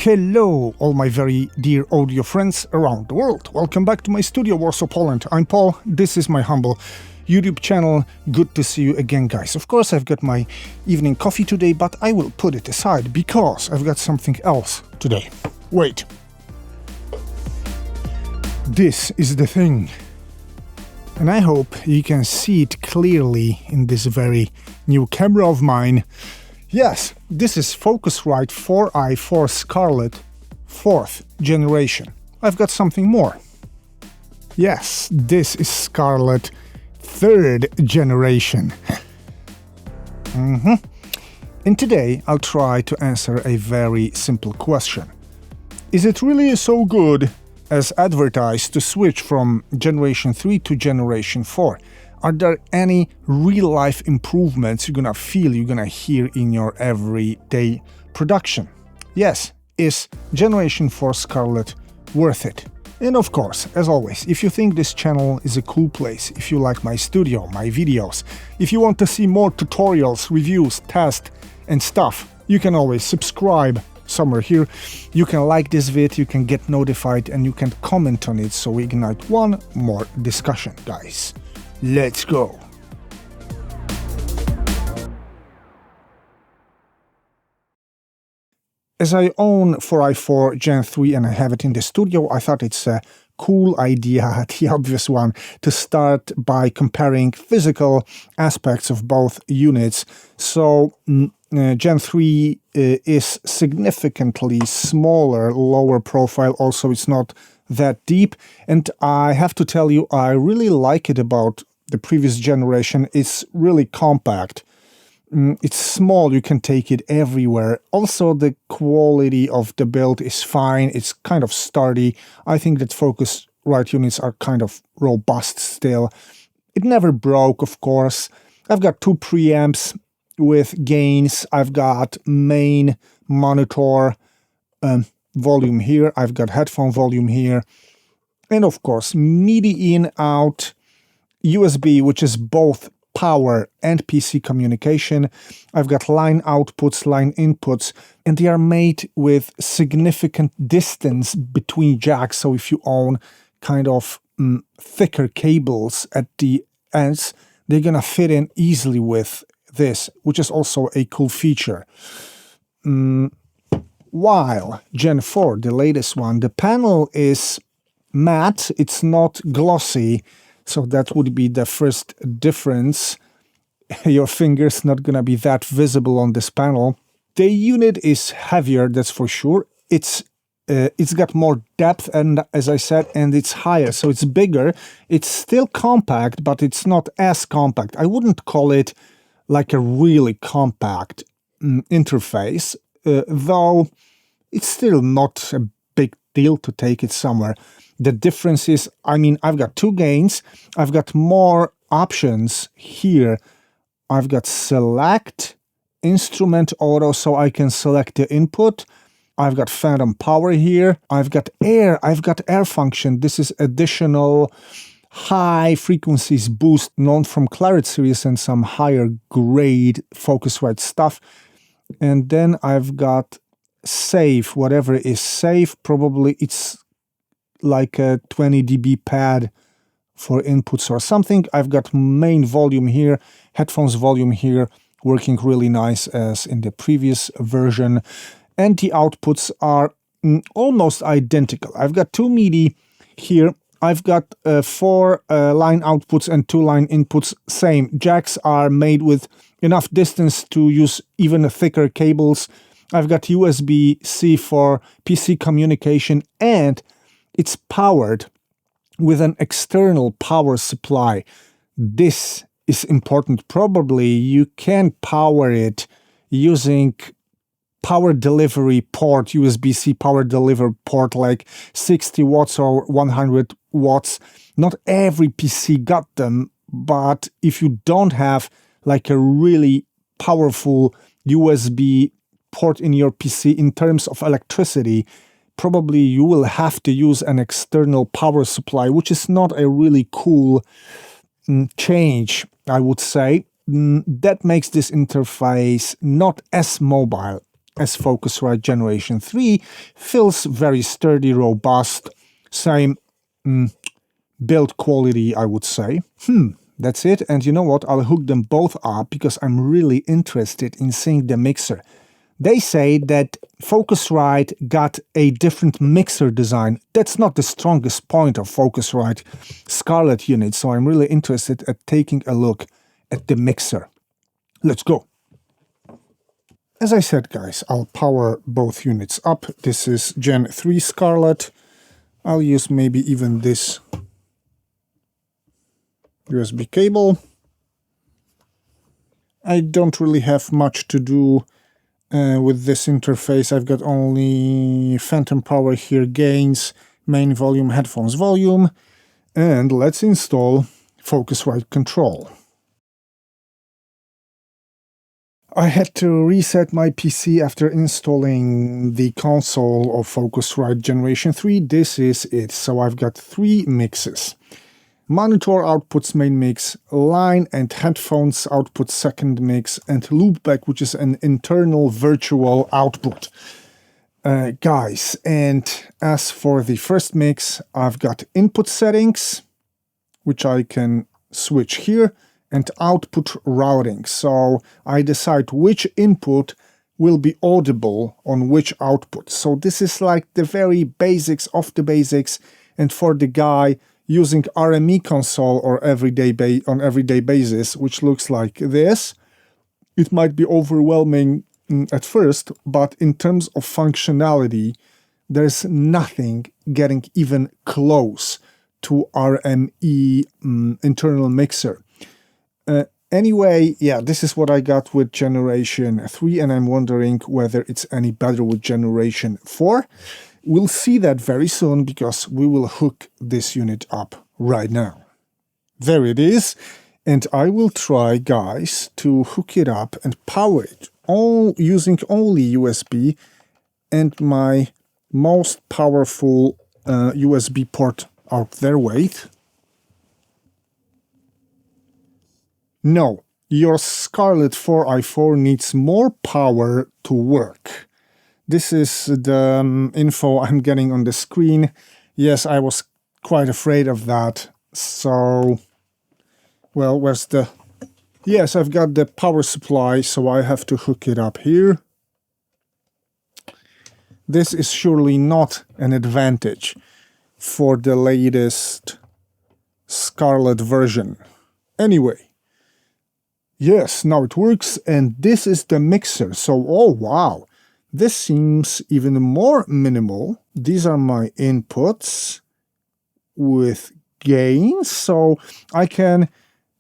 Hello, all my very dear audio friends around the world. Welcome back to my studio, Warsaw, Poland. I'm Paul. This is my humble YouTube channel. Good to see you again, guys. Of course, I've got my evening coffee today, but I will put it aside because I've got something else today. Wait. This is the thing. And I hope you can see it clearly in this very new camera of mine. Yes, this is Focusrite 4i4 SCARLETT 4th generation. I've got something more. Yes, this is SCARLETT 3rd generation. And today I'll try to answer a very simple question. Is it really so good as advertised to switch from generation 3 to generation 4? Are there any real-life improvements you're gonna feel, you're gonna hear in your everyday production? Yes, is Generation 4 SCARLETT worth it? And of course, as always, if you think this channel is a cool place, if you like my studio, my videos, if you want to see more tutorials, reviews, tests and stuff, you can always subscribe somewhere here. You can like this vid, you can get notified and you can comment on it so we ignite one more discussion, guys. Let's go! As I own 4i4 Gen 3 and I have it in the studio, I thought it's a cool idea, the obvious one, to start by comparing physical aspects of both units. So Gen 3 is significantly smaller, lower profile, also it's not that deep, and I have to tell you, I really like it about the previous generation. It's really compact. It's small, you can take it everywhere. Also, the quality of the build is fine, it's kind of sturdy. I think that Focusrite units are kind of robust still. It never broke, of course. I've got two preamps with gains. I've got main monitor volume here. I've got headphone volume here. And of course, MIDI in, out, USB, which is both power and PC communication. I've got line outputs, line inputs, and they are made with significant distance between jacks. So if you own kind of thicker cables at the ends, they're gonna fit in easily with this, which is also a cool feature. While Gen 4, the latest one, the panel is matte, it's not glossy, so that would be the first difference. Your finger's not gonna be that visible on this panel. The unit is heavier, that's for sure. It's got more depth, and as I said, and it's higher, so it's bigger. It's still compact, but it's not as compact. I wouldn't call it like a really compact interface, though it's still not a big deal to take it somewhere. The difference is, I mean, I've got two gains, I've got more options here. I've got select, instrument auto, so I can select the input. I've got phantom power here. I've got air function. This is additional high frequencies boost known from Claret series and some higher grade Focusrite stuff. And then I've got save, whatever is save, probably it's like a 20 dB pad for inputs or something. I've got main volume here, headphones volume here, working really nice as in the previous version. And the outputs are almost identical. I've got two MIDI here. I've got 4 line outputs and 2 line inputs, same. Jacks are made with enough distance to use even thicker cables. I've got USB-C for PC communication, and it's powered with an external power supply. This is important. Probably you can power it using power delivery port, USB-C power delivery port, like 60 watts or 100 watts. Not every PC got them, but if you don't have like a really powerful USB port in your PC in terms of electricity, probably you will have to use an external power supply, which is not a really cool change, I would say. That makes this interface not as mobile as Focusrite Generation 3. Feels very sturdy, robust, same build quality, I would say. That's it. And you know what? I'll hook them both up because I'm really interested in seeing the mixer. They say that Focusrite got a different mixer design. That's not the strongest point of Focusrite Scarlett unit, so I'm really interested at taking a look at the mixer. Let's go. As I said, guys, I'll power both units up. This is Gen 3 Scarlett. I'll use maybe even this USB cable. I don't really have much to do with this interface. I've got only phantom power here, gains, main volume, headphones volume, and let's install Focusrite Control. I had to reset my PC after installing the console of Focusrite Generation 3. This is it. So I've got 3 mixes. Monitor outputs main mix, line and headphones output second mix, and loopback, which is an internal virtual output. Guys, and as for the first mix, I've got input settings, which I can switch here, and output routing. So I decide which input will be audible on which output. So this is like the very basics of the basics, and for the guy using RME console or on everyday basis, which looks like this, it might be overwhelming at first, but in terms of functionality, there's nothing getting even close to RME internal mixer. Anyway, yeah, this is what I got with Generation 3, and I'm wondering whether it's any better with Generation 4. We'll see that very soon because we will hook this unit up right now. There it is, and I will try, guys, to hook it up and power it all using only USB and my most powerful USB port out there. Wait. No, your Scarlett 4i4 needs more power to work. This is the info I'm getting on the screen. Yes, I was quite afraid of that. So, well, where's the... Yes, I've got the power supply, so I have to hook it up here. This is surely not an advantage for the latest Scarlett version. Anyway. Yes, now it works, and this is the mixer. So, oh wow. This seems even more minimal. These are my inputs with gains, so I can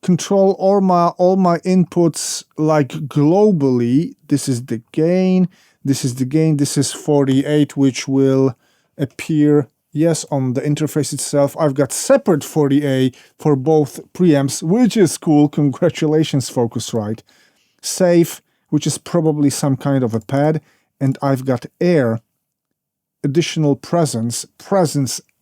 control all my inputs like globally. This is the gain, this is the gain, this is 48, which will appear, yes, on the interface itself. I've got separate 40A for both preamps, which is cool. Congratulations, Focusrite. Safe, which is probably some kind of a pad. And I've got air, additional presence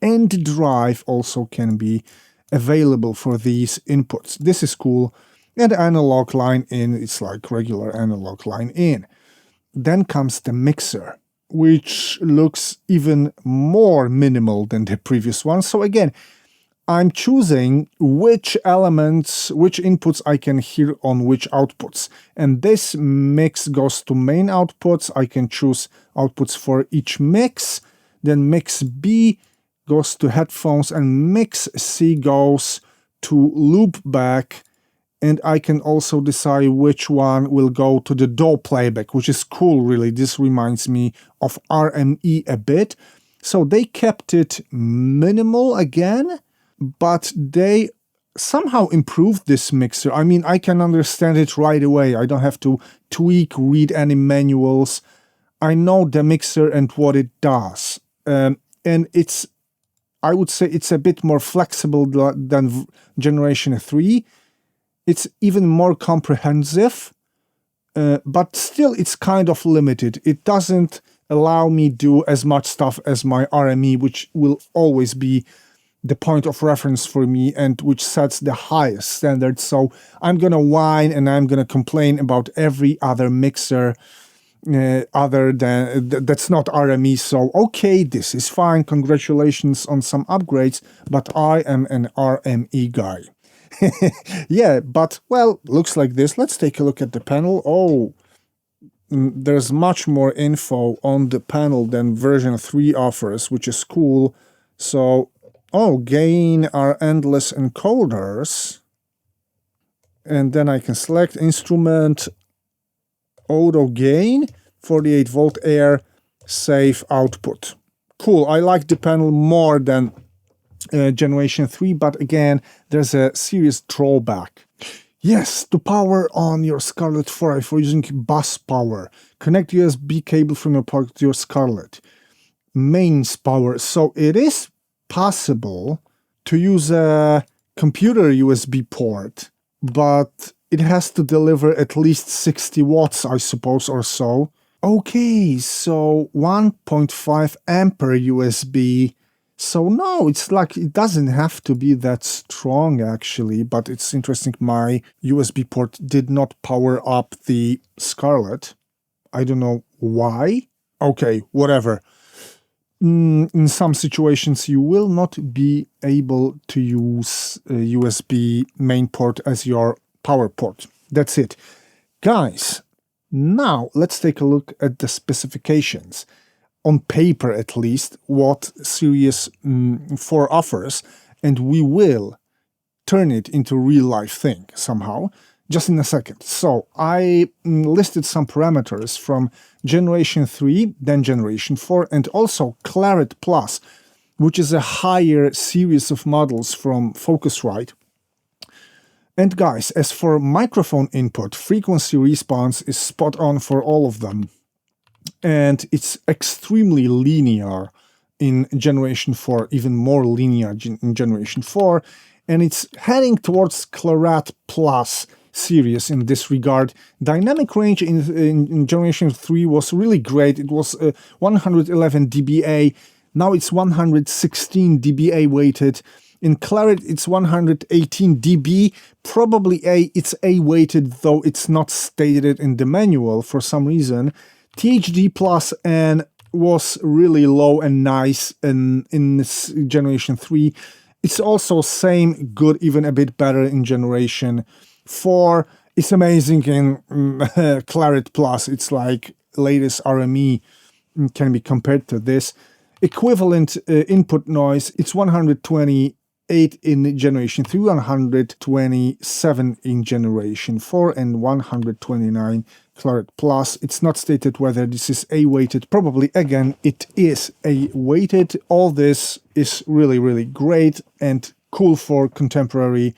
and drive also can be available for these inputs. This is cool. And analog line in, it's like regular analog line in. Then comes the mixer, which looks even more minimal than the previous one. So again, I'm choosing which elements, which inputs I can hear on which outputs. And this mix goes to main outputs. I can choose outputs for each mix. Then mix B goes to headphones, and mix C goes to loopback. And I can also decide which one will go to the DAW playback, which is cool, really. This reminds me of RME a bit. So they kept it minimal again, but they somehow improved this mixer. I mean, I can understand it right away. I don't have to tweak, read any manuals. I know the mixer and what it does. And it's, I would say it's a bit more flexible than Generation 3. It's even more comprehensive, but still it's kind of limited. It doesn't allow me to do as much stuff as my RME, which will always be the point of reference for me and which sets the highest standard. So I'm gonna whine and I'm gonna complain about every other mixer other than that's not RME. So okay, this is fine. Congratulations on some upgrades, but I am an RME guy. Yeah, but well, looks like this. Let's take a look at the panel. Oh, there's much more info on the panel than version 3 offers, which is cool. So, oh, gain are endless encoders. And then I can select instrument, auto gain, 48 volt air, safe output. Cool, I like the panel more than generation 3, but again, there's a serious drawback. Yes, to power on your SCARLETT 4i4 using bus power, connect USB cable from your pocket to your SCARLETT. Mains power, so it is possible to use a computer USB port, but it has to deliver at least 60 watts, I suppose, or so. Okay, so 1.5 ampere USB. So no, it's like it doesn't have to be that strong actually, but it's interesting my USB port did not power up the SCARLETT. I don't know why. Okay, whatever. In some situations you will not be able to use a USB main port as your power port. That's it. Guys, now let's take a look at the specifications. On paper at least, what Series 4 offers, and we will turn it into a real-life thing somehow, just in a second. So I listed some parameters from Generation 3, then Generation 4, and also Claret Plus, which is a higher series of models from Focusrite. And guys, as for microphone input, frequency response is spot on for all of them. And it's extremely linear in Generation 4, even more linear in Generation 4, and it's heading towards Claret Plus series in this regard. Dynamic range in Generation 3 was really great. It was 111 dBA, now it's 116 dBA weighted. In Claret it's 118 dB, probably it's A weighted, though it's not stated in the manual for some reason. THD plus N was really low and nice in this Generation 3. It's also same, good, even a bit better in Generation 4. It's amazing in Claret Plus. It's like latest RME can be compared to this. Equivalent input noise, it's 128 in Generation 3, 127 in Generation 4, and 129 Claret Plus. It's not stated whether this is A-weighted. Probably, again, it is A-weighted. All this is really, really great and cool for contemporary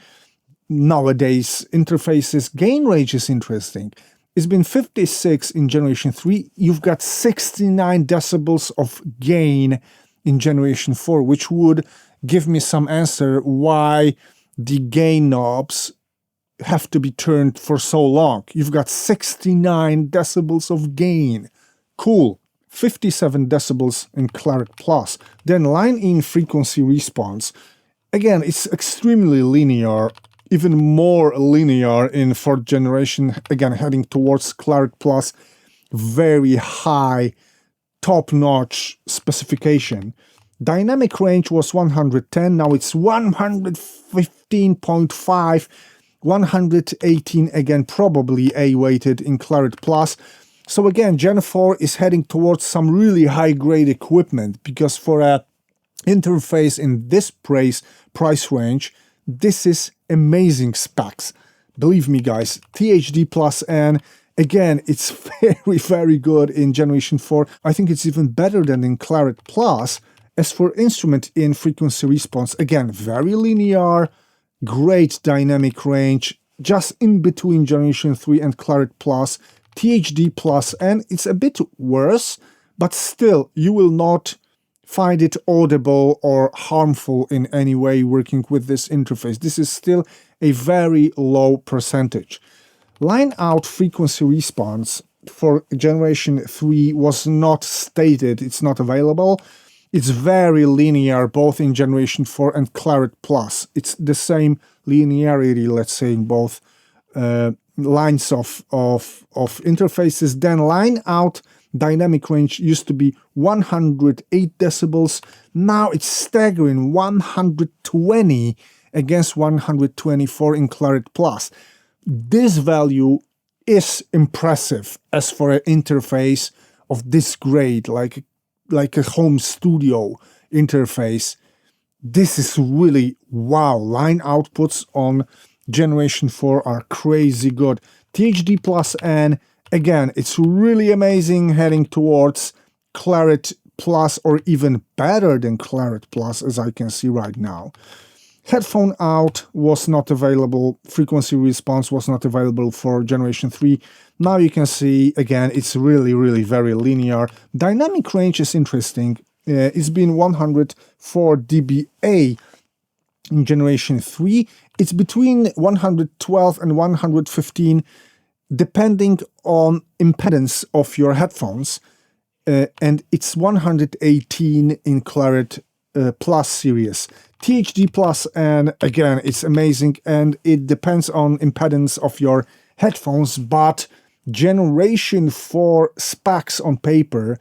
nowadays interfaces. Gain range is interesting. It's been 56 in Generation 3. You've got 69 decibels of gain in Generation 4, which would give me some answer why the gain knobs have to be turned for so long. You've got 69 decibels of gain. Cool. 57 decibels in Claret Plus. Then line-in frequency response. Again, it's extremely linear, even more linear in 4th generation. Again, heading towards Claret Plus. Very high, top-notch specification. Dynamic range was 110, now it's 115.5, 118, again, probably A-weighted in Claret Plus. So again, Gen 4 is heading towards some really high-grade equipment, because for a interface in this price range, this is amazing specs. Believe me, guys, THD plus N, again, it's very, very good in Generation 4. I think it's even better than in Claret Plus. As for instrument in frequency response, again, very linear, great dynamic range, just in between Generation 3 and Claret Plus, THD plus N. It's a bit worse, but still, you will not find it audible or harmful in any way working with this interface. This is still a very low percentage. Line out frequency response for Generation 3 was not stated, it's not available. It's very linear, both in Generation 4 and Claret Plus. It's the same linearity, let's say, in both lines of interfaces. Then line out dynamic range used to be 108 decibels. Now it's staggering 120 against 124 in Claret Plus. This value is impressive as for an interface of this grade, like a home studio interface. This is really wow. Line outputs on Generation 4 are crazy good. THD Plus N, again, it's really amazing, heading towards Claret Plus or even better than Claret Plus, as I can see right now. Headphone out was not available. Frequency response was not available for Generation 3. Now you can see, again, it's really very linear. Dynamic range is interesting. It's been 104 dBA in Generation 3. It's between 112 and 115 depending on impedance of your headphones, and it's 118 in Claret Plus series. THD Plus, and again, it's amazing, and it depends on impedance of your headphones, but Generation 4 specs on paper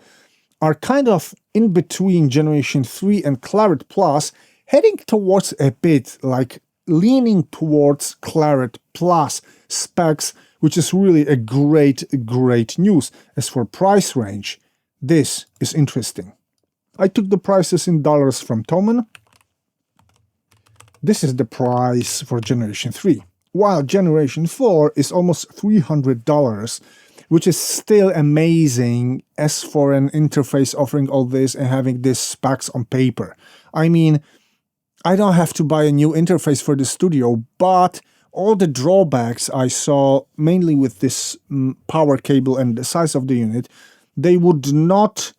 are kind of in between Generation 3 and Claret Plus, heading towards a bit like leaning towards Claret Plus specs, which is really a great news. As for price range, this is interesting. I took the prices in dollars from Thomann. This is the price for Generation 3, while Generation 4 is almost $300, which is still amazing as for an interface offering all this and having this specs on paper. I mean, I don't have to buy a new interface for the studio, but all the drawbacks I saw, mainly with this power cable and the size of the unit, they would not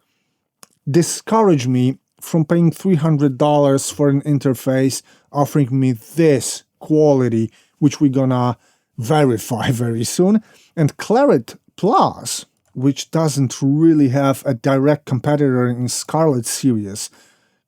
discourage me from paying $300 for an interface offering me this quality, which we're gonna verify very soon. And Claret Plus, which doesn't really have a direct competitor in SCARLETT series,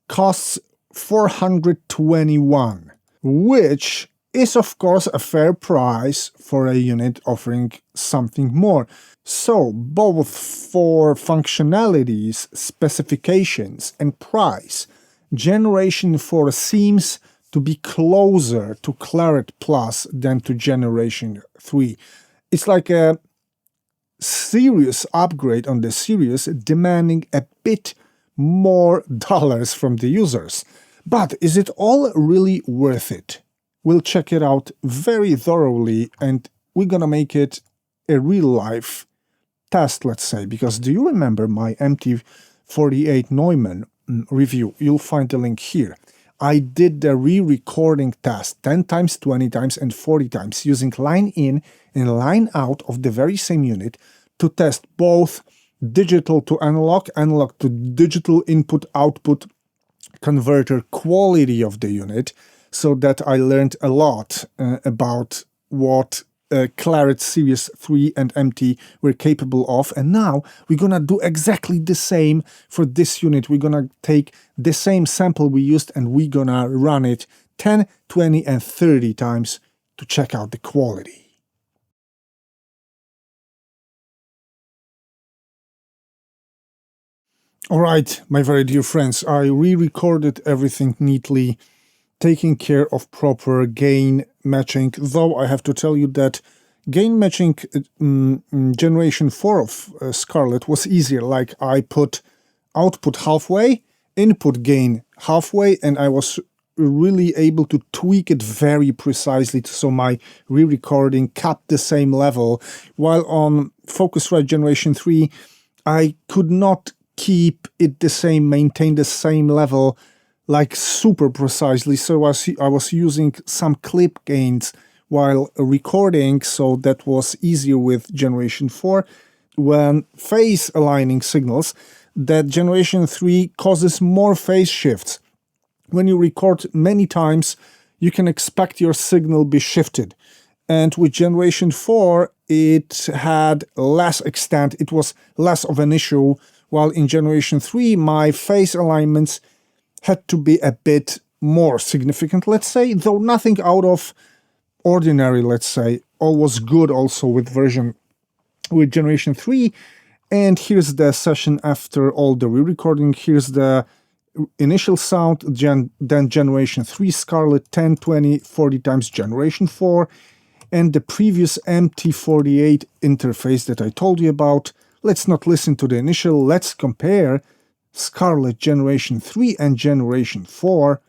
costs $421, which is of course a fair price for a unit offering something more. So both for functionalities, specifications and price, Generation 4 seems to be closer to Claret Plus than to Generation 3. It's like a serious upgrade on the series, demanding a bit more dollars from the users. But is it all really worth it? We'll check it out very thoroughly, and we're gonna make it a real-life test, let's say, because do you remember my MT48 Neumann review? You'll find the link here. I did the re-recording test 10 times, 20 times, and 40 times using line in and line out of the very same unit to test both digital to analog, analog to digital input-output converter quality of the unit, so that I learned a lot about what Claret Series 3 and MT were capable of, and now we're gonna do exactly the same for this unit. We're gonna take the same sample we used and we're gonna run it 10, 20 and 30 times to check out the quality. Alright, my very dear friends, I re-recorded everything neatly, taking care of proper gain matching, though I have to tell you that gain matching Generation 4 of SCARLETT was easier. Like, I put output halfway, input gain halfway, and I was really able to tweak it very precisely so my re-recording kept the same level, while on Focusrite Generation 3 I could not keep it the same, maintain the same level like super precisely, so I was using some clip gains while recording, so that was easier with Generation 4. When phase aligning signals, that Generation 3 causes more phase shifts. When you record many times, you can expect your signal be shifted. And with Generation 4, it had less extent, it was less of an issue, while in Generation 3, my phase alignments had to be a bit more significant, let's say, though nothing out of ordinary, let's say. all was good also with generation 3. And here's the session after all the re-recording. Here's the initial sound, then generation 3 Scarlett 10, 20, 40 times generation 4, and the previous MT48 interface that I told you about. Let's not listen to the initial, let's compare Scarlett generation 3 and generation 4,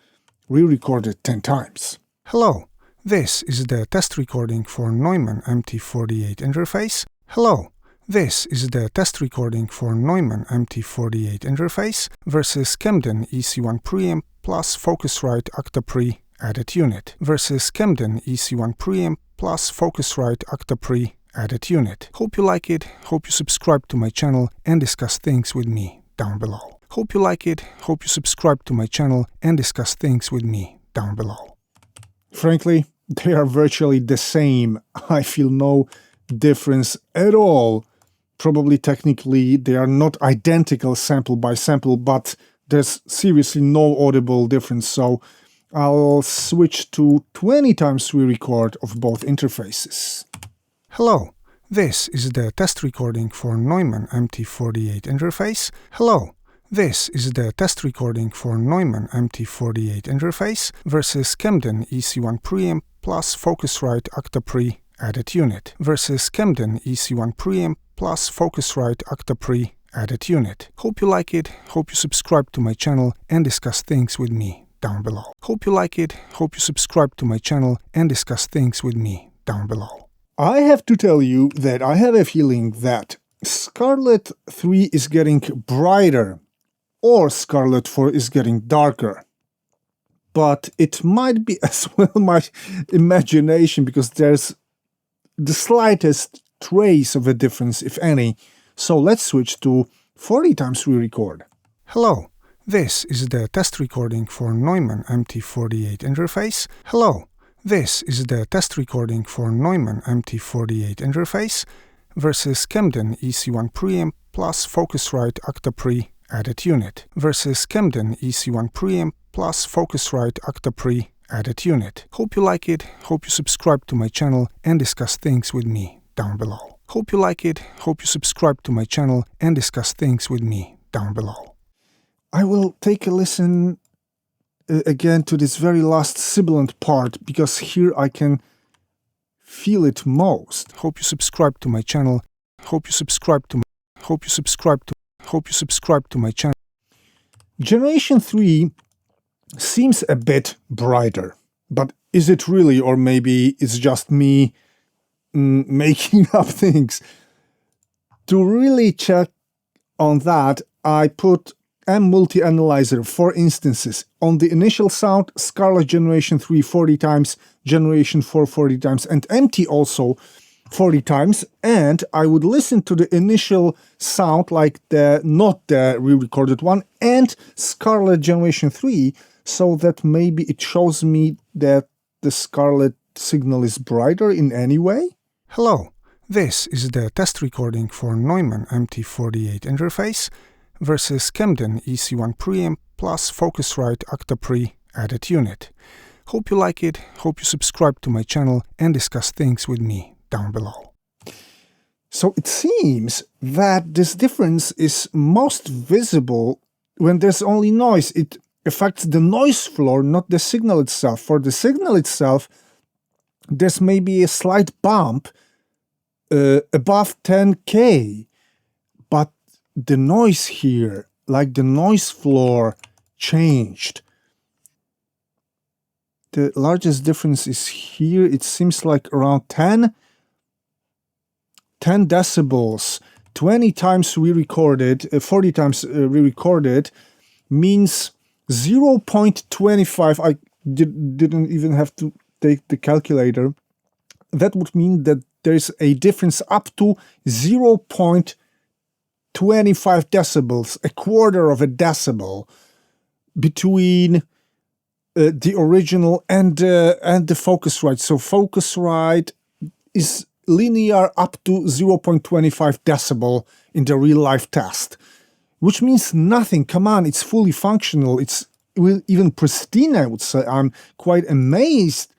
re-recorded 10 times. Hello, this is the test recording for Neumann MT48 interface. Hello, this is the test recording for Neumann MT48 interface versus Camden EC1 preamp plus Focusrite Octapre added unit versus Camden EC1 preamp plus Focusrite Octapre added unit. Hope you like it, hope you subscribe to my channel and discuss things with me down below. Hope you like it, hope you subscribe to my channel and discuss things with me down below. Frankly, they are virtually the same. I feel no difference at all. Probably technically they are not identical sample by sample, but there's seriously no audible difference, so I'll switch to 20 times re-record of both interfaces. Hello, this is the test recording for Neumann MT48 interface. Hello, this is the test recording for Neumann MT48 interface versus Camden EC1 preamp plus Focusrite Octapre added unit versus Camden EC1 preamp plus Focusrite Octapre added unit. Hope you like it, hope you subscribe to my channel and discuss things with me down below. Hope you like it, hope you subscribe to my channel and discuss things with me down below. I have to tell you that I have a feeling that Scarlett 3 is getting brighter or Scarlett 4 is getting darker. But it might be as well my imagination, because there's the slightest trace of a difference, if any. So let's switch to 40 times re-record. Hello, this is the test recording for Neumann MT48 interface. Hello, this is the test recording for Neumann MT48 interface versus Camden EC1 preamp plus Focusrite Octapre added unit versus Camden EC1 preamp plus Focusrite Octapre added unit. Hope you like it, hope you subscribe to my channel and discuss things with me down below. Hope you like it, hope you subscribe to my channel and discuss things with me down below. I will take a listen again to this very last sibilant part, because here I can feel it most. Hope you subscribe to my channel, hope you subscribe to my channel. Generation 3 seems a bit brighter, but is it really, or maybe it's just me making up things? To really check on that, I put M multi-analyzer 4 instances on the initial sound, Scarlett generation 3 40 times, generation 4 40 times, and MT also 40 times, and I would listen to the initial sound, like not the re-recorded one, and Scarlett generation 3, so that maybe it shows me that the Scarlett signal is brighter in any way. Hello, this is the test recording for Neumann MT48 interface versus Camden EC1 preamp plus Focusrite Octapre added unit. Hope you like it, hope you subscribe to my channel and discuss things with me down below. So it seems that this difference is most visible when there's only noise. It affects the noise floor, not the signal itself. For the signal itself, there's maybe a slight bump above 10K, but the noise here, like the noise floor, changed. The largest difference is here. It seems like around 10 decibels. 20 times re-recorded, 40 times re-recorded means 0.25. I didn't even have to take the calculator. That would mean that there's a difference up to 0.25 decibels, a quarter of a decibel, between the original and the Focusrite. So Focusrite is linear up to 0.25 decibel in the real-life test, which means nothing. Come on, it's fully functional. It's even pristine, I would say. I'm quite amazed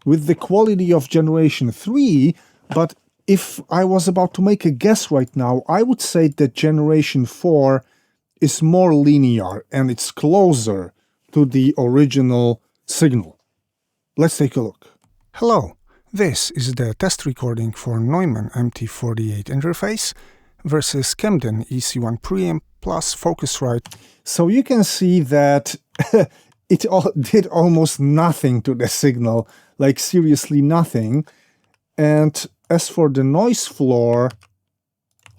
with the quality of Generation 3, but if I was about to make a guess right now, I would say that Generation 4 is more linear and it's closer to the original signal. Let's take a look. Hello, this is the test recording for Neumann MT48 interface versus Camden EC1 preamp plus Focusrite. So you can see that it did almost nothing to the signal, like seriously nothing. And as for the noise floor,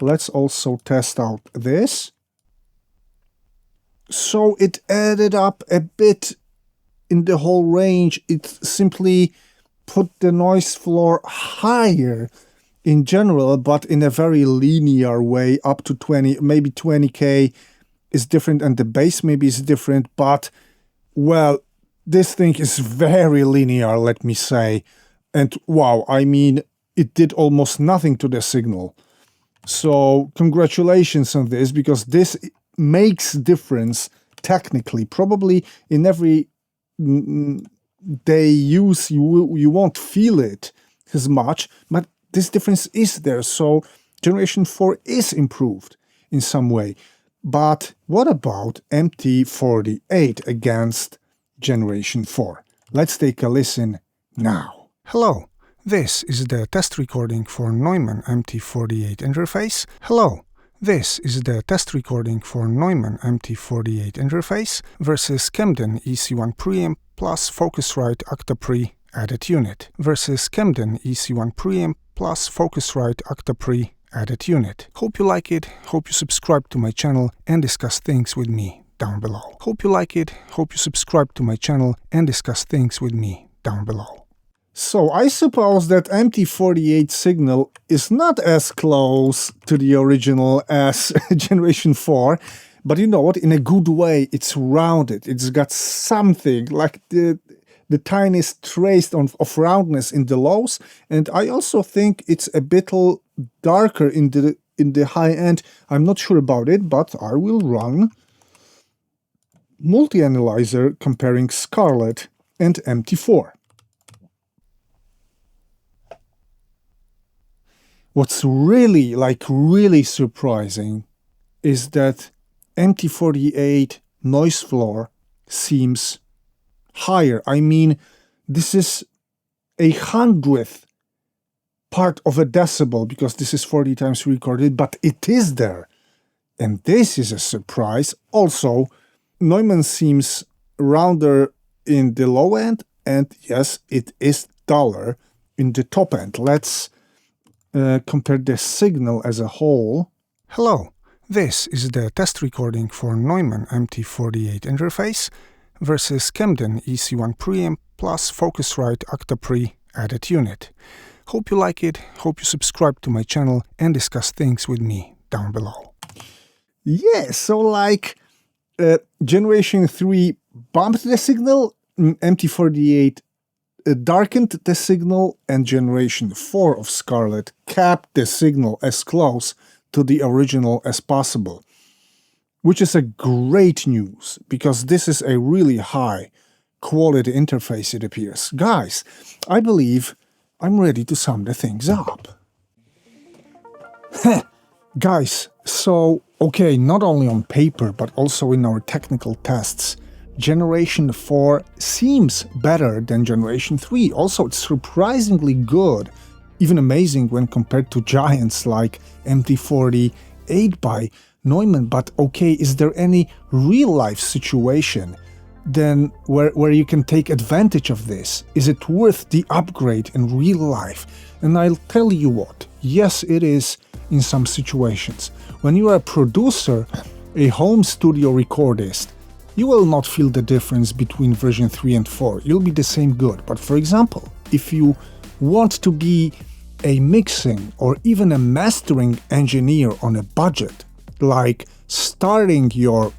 let's also test out this. So it added up a bit in the whole range. It simply put the noise floor higher in general, but in a very linear way, up to 20, maybe 20K is different, and the bass maybe is different, but, well, this thing is very linear, let me say. And wow, I mean, it did almost nothing to the signal. So congratulations on this, because this makes difference technically. Probably in every day use you won't feel it as much, but this difference is there. So Generation 4 is improved in some way. But what about MT48 against Generation 4? Let's take a listen now. Hello, this is the test recording for Neumann MT48 interface. Hello, this is the test recording for Neumann MT48 interface versus Camden EC1 preamp plus Focusrite Octapre added unit versus Camden EC1 preamp plus Focusrite Octapre added unit. Hope you like it, hope you subscribe to my channel and discuss things with me down below. Hope you like it, hope you subscribe to my channel and discuss things with me down below. So I suppose that MT48 signal is not as close to the original as Generation 4, but you know what, in a good way, it's rounded. It's got something like the tiniest trace of roundness in the lows, and I also think it's a bit darker in the high end. I'm not sure about it, but I will run multi-analyzer comparing SCARLETT and MT4. What's really surprising is that MT48 noise floor seems higher. I mean, this is 100th part of a decibel, because this is 40 times recorded, but it is there. And this is a surprise. Also, Neumann seems rounder in the low end, and yes, it is duller in the top end. Let's compare the signal as a whole. Hello, this is the test recording for Neumann MT48 interface versus Camden EC1 preamp plus Focusrite Octapre added unit. Hope you like it, hope you subscribe to my channel and discuss things with me down below. Yeah, so like Generation 3 bumped the signal, MT48 darkened the signal, and Generation 4 of SCARLETT kept the signal as close to the original as possible. Which is a great news, because this is a really high quality interface, it appears. Guys, I believe I'm ready to sum the things up. Guys, so, okay, not only on paper, but also in our technical tests, Generation 4 seems better than Generation 3. Also, it's surprisingly good, even amazing when compared to giants like MT48 by Neumann. But okay, is there any real-life situation then where you can take advantage of this? Is it worth the upgrade in real life? And I'll tell you what, yes it is in some situations. When you are a producer, a home studio recordist, you will not feel the difference between version 3 and 4. You'll be the same good. But for example, if you want to be a mixing or even a mastering engineer on a budget, like starting your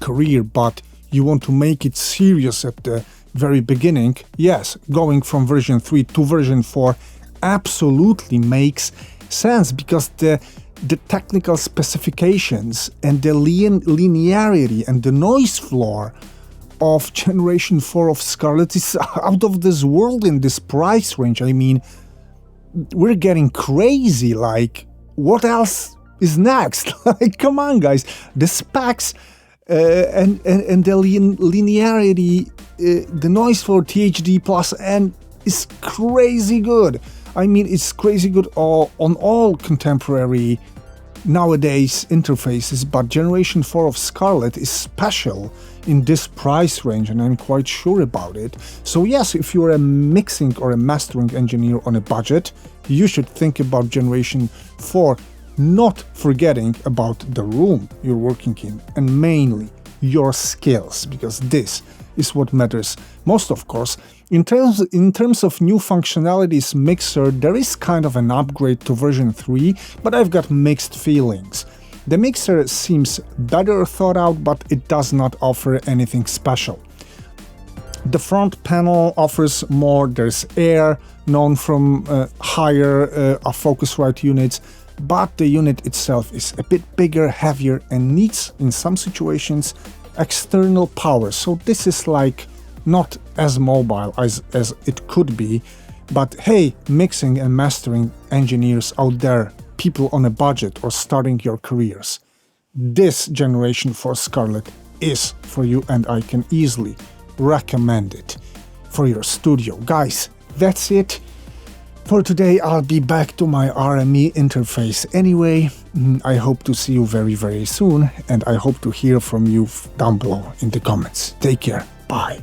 career but you want to make it serious at the very beginning, yes, going from version 3 to version 4 absolutely makes sense, because the technical specifications and the linearity and the noise floor of Generation 4 of Scarlett is out of this world in this price range. I mean, we're getting crazy. Like, what else is next? Like, come on, guys. The specs and the linearity, the noise for THD plus N is crazy good. I mean, it's crazy good on all contemporary nowadays interfaces, but Generation 4 of Scarlett is special in this price range, and I'm quite sure about it. So yes, if you're a mixing or a mastering engineer on a budget, you should think about Generation 4, not forgetting about the room you're working in, and mainly your skills, because this is what matters most, of course. In terms of new functionalities, Mixer, there is kind of an upgrade to version 3, but I've got mixed feelings. The Mixer seems better thought out, but it does not offer anything special. The front panel offers more. There's air, known from higher Focusrite units, but the unit itself is a bit bigger, heavier, and needs, in some situations, external power. So this is like not as mobile as it could be. But hey, mixing and mastering engineers out there, people on a budget or starting your careers, this Generation 4 Scarlett is for you, and I can easily recommend it for your studio. Guys, that's it for today. I'll be back to my RME interface anyway. I hope to see you very, very soon, and I hope to hear from you down below in the comments. Take care. Bye.